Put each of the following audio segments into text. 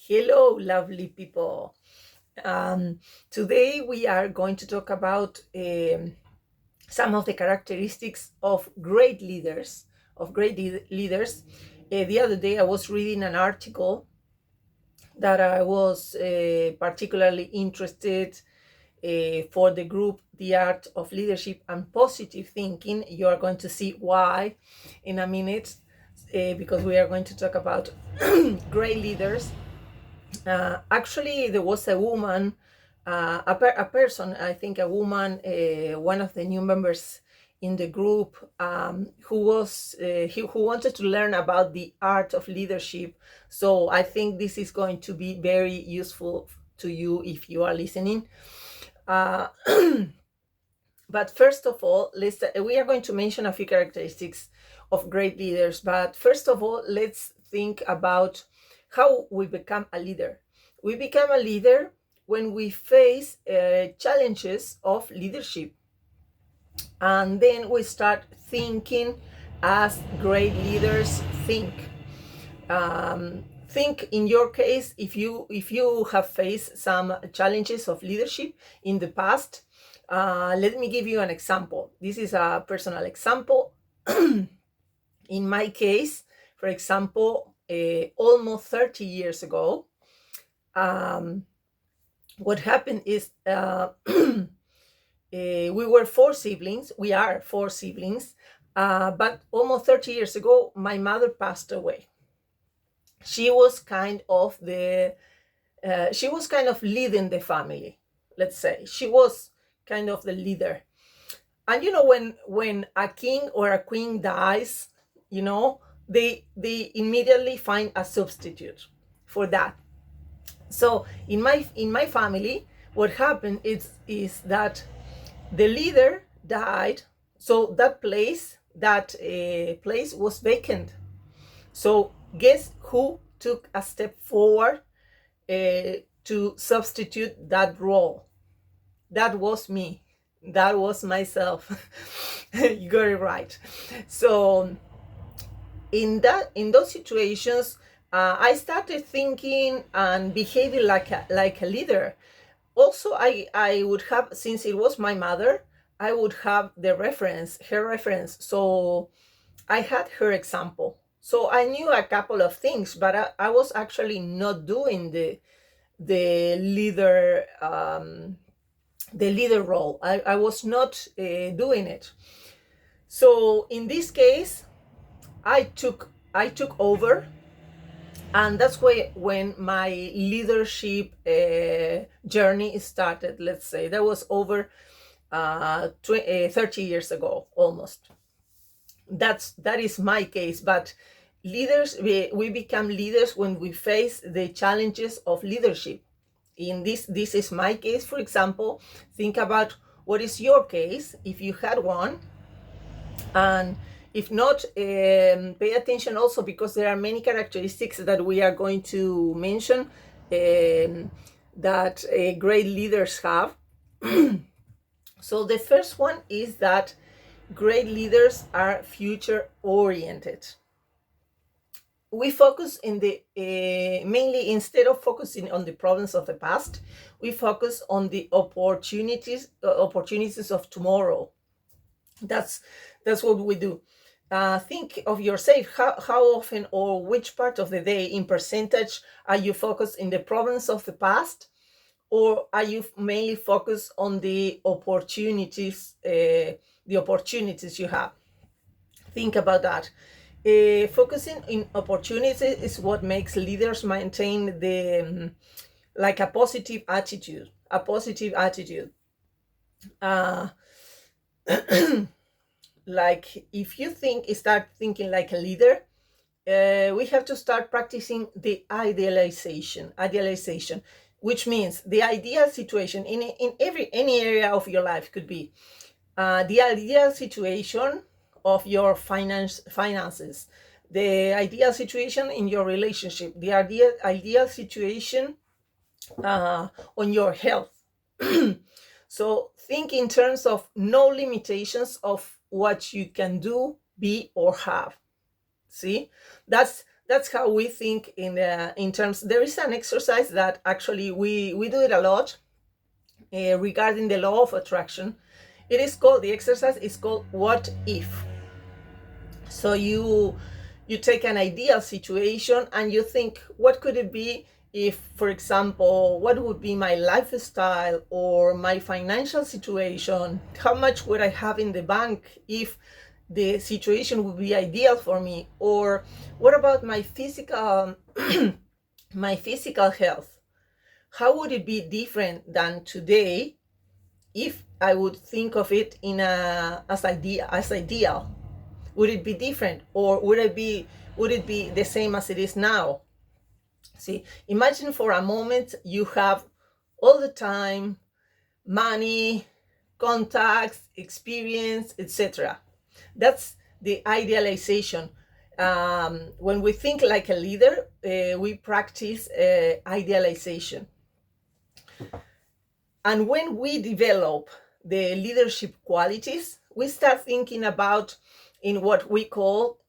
Hello, lovely people. Today we are going to talk about some of the characteristics of great leaders. The other day I was reading an article that I was particularly interested for the group The Art of Leadership and Positive Thinking. You are going to see why in a minute, because we are going to talk about great leaders. Actually, there was a woman, a person, I think a woman, one of the new members in the group, who wanted to learn about the art of leadership. So I think this is going to be very useful to you if you are listening. Uh, but first of all, we are going to mention a few characteristics of great leaders. But first of all, let's think about how we become a leader. We become a leader when we face challenges of leadership, and then we start thinking as great leaders think. Think in your case, if you have faced some challenges of leadership in the past. Let me give you an example. This is a personal example. In my case, for example, almost 30 years ago, what happened is we were four siblings. We are four siblings, but almost 30 years ago, my mother passed away. She was kind of leading the family. Let's say she was kind of the leader. And when a king or a queen dies, they immediately find a substitute for that. So in my family, what happened is that the leader died, so that place was vacant. So guess who took a step forward to substitute that role? That was me. That was myself. You got it right. So in those situations, I started thinking and behaving like a leader. Also, I would have, since it was my mother, I would have her reference. So I had her example. So I knew a couple of things, but I was actually not doing the leader role. I was not doing it. So in this case, I took over, and that's when my leadership journey started. Let's say that was over 30 years ago, almost. That is my case. But leaders, we become leaders when we face the challenges of leadership. In this is my case. For example, think about what is your case if you had one, and if not, pay attention also, because there are many characteristics that we are going to mention that great leaders have. So the first one is that great leaders are future oriented. We focus in the mainly, instead of focusing on the problems of the past, we focus on the opportunities of tomorrow. That's what we do. Think of yourself. How often or which part of the day, in percentage, are you focused in the problems of the past, or are you mainly focused on the opportunities you have? Think about that. Focusing in opportunities is what makes leaders maintain like a positive attitude. Like, if you start thinking like a leader, we have to start practicing the idealization, which means the ideal situation in any area of your life. Could be the ideal situation of your finances, the ideal situation in your relationship, the ideal situation on your health. So think in terms of no limitations of what you can do, be, or have. See, that's that's how we think in terms. There is an exercise that actually we do it a lot regarding the law of attraction. It is called, the exercise is called what if. So you take an ideal situation and you think, what could it be if, for example, what would be my lifestyle or my financial situation? How much would I have in the bank if the situation would be ideal for me? Or what about my physical my physical health? How would it be different than today if I would think of it in as ideal? Would it be different, or would it be the same as it is now? See, imagine for a moment you have all the time, money, contacts, experience, etc. That's the idealization. When we think like a leader, we practice idealization. And when we develop the leadership qualities, we start thinking about in what we call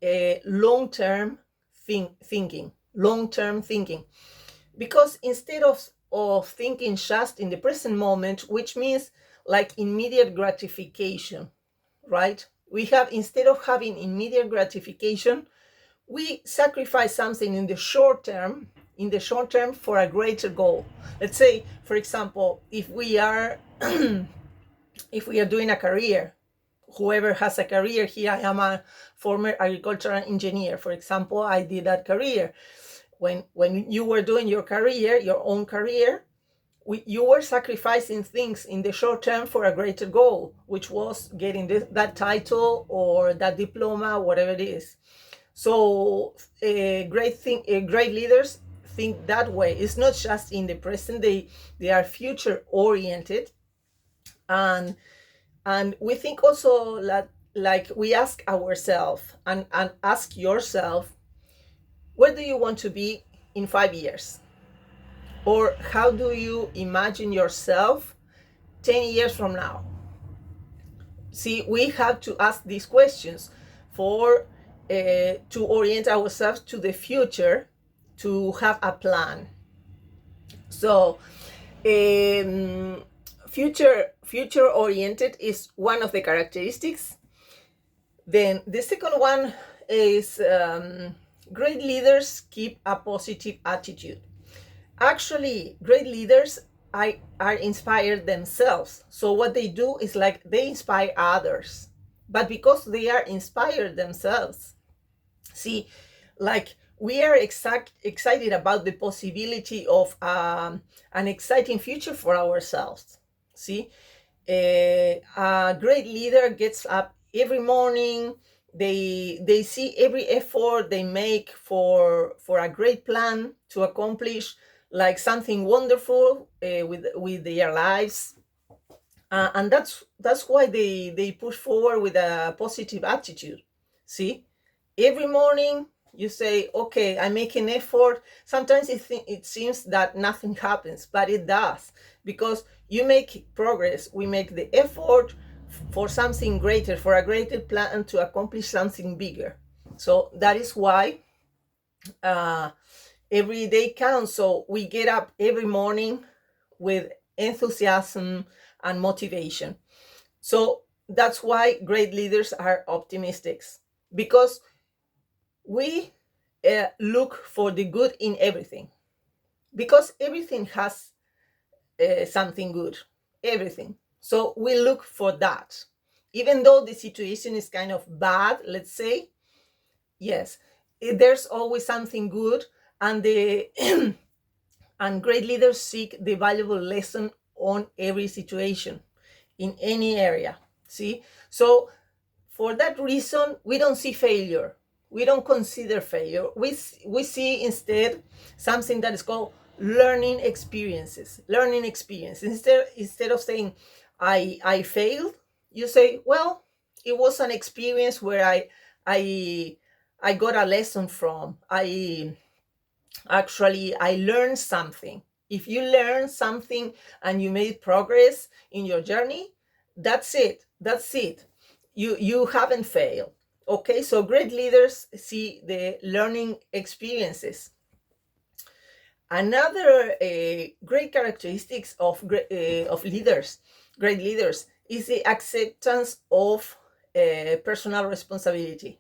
long-term thinking. Long-term thinking. Because instead of thinking just in the present moment, which means like immediate gratification, right? We have, instead of having immediate gratification, we sacrifice something in the short term, for a greater goal. Let's say, for example, if we are doing a career, whoever has a career here, I am a former agricultural engineer, for example. I did that career. When you were doing your career, your own career, you were sacrificing things in the short term for a greater goal, which was getting that title or that diploma, whatever it is. So great leaders think that way. It's not just in the present. They are future oriented, and we think also that, like, we ask ourselves and ask yourself, where do you want to be in 5 years? Or how do you imagine yourself 10 years from now? See, we have to ask these questions for to orient ourselves to the future, to have a plan. So future oriented is one of the characteristics. Then the second one is great leaders keep a positive attitude. Actually, great leaders are inspired themselves. So what they do is like they inspire others. But because they are inspired themselves, see, like we are excited about the possibility of an exciting future for ourselves. See, a great leader gets up every morning. They see every effort they make for a great plan to accomplish like something wonderful with their lives, and that's why they push forward with a positive attitude. See, every morning you say, okay, I make an effort. Sometimes it seems that nothing happens, but it does, because you make progress. We make the effort for something greater, for a greater plan to accomplish something bigger. So that is why every day counts. So we get up every morning with enthusiasm and motivation. So that's why great leaders are optimists, because we look for the good in everything, because everything has something good, everything. So we look for that, even though the situation is kind of bad, let's say. Yes, there's always something good, and the and great leaders seek the valuable lesson on every situation in any area. See, so for that reason, we don't see failure. We don't consider failure. We see instead something that is called learning experiences. Learning experience. Instead of saying I failed, you say, well, it was an experience where I got a lesson from. I learned something. If you learn something and you made progress in your journey, that's it. You haven't failed. Okay, so great leaders see the learning experiences. Another great characteristics of leaders, great leaders, is the acceptance of personal responsibility.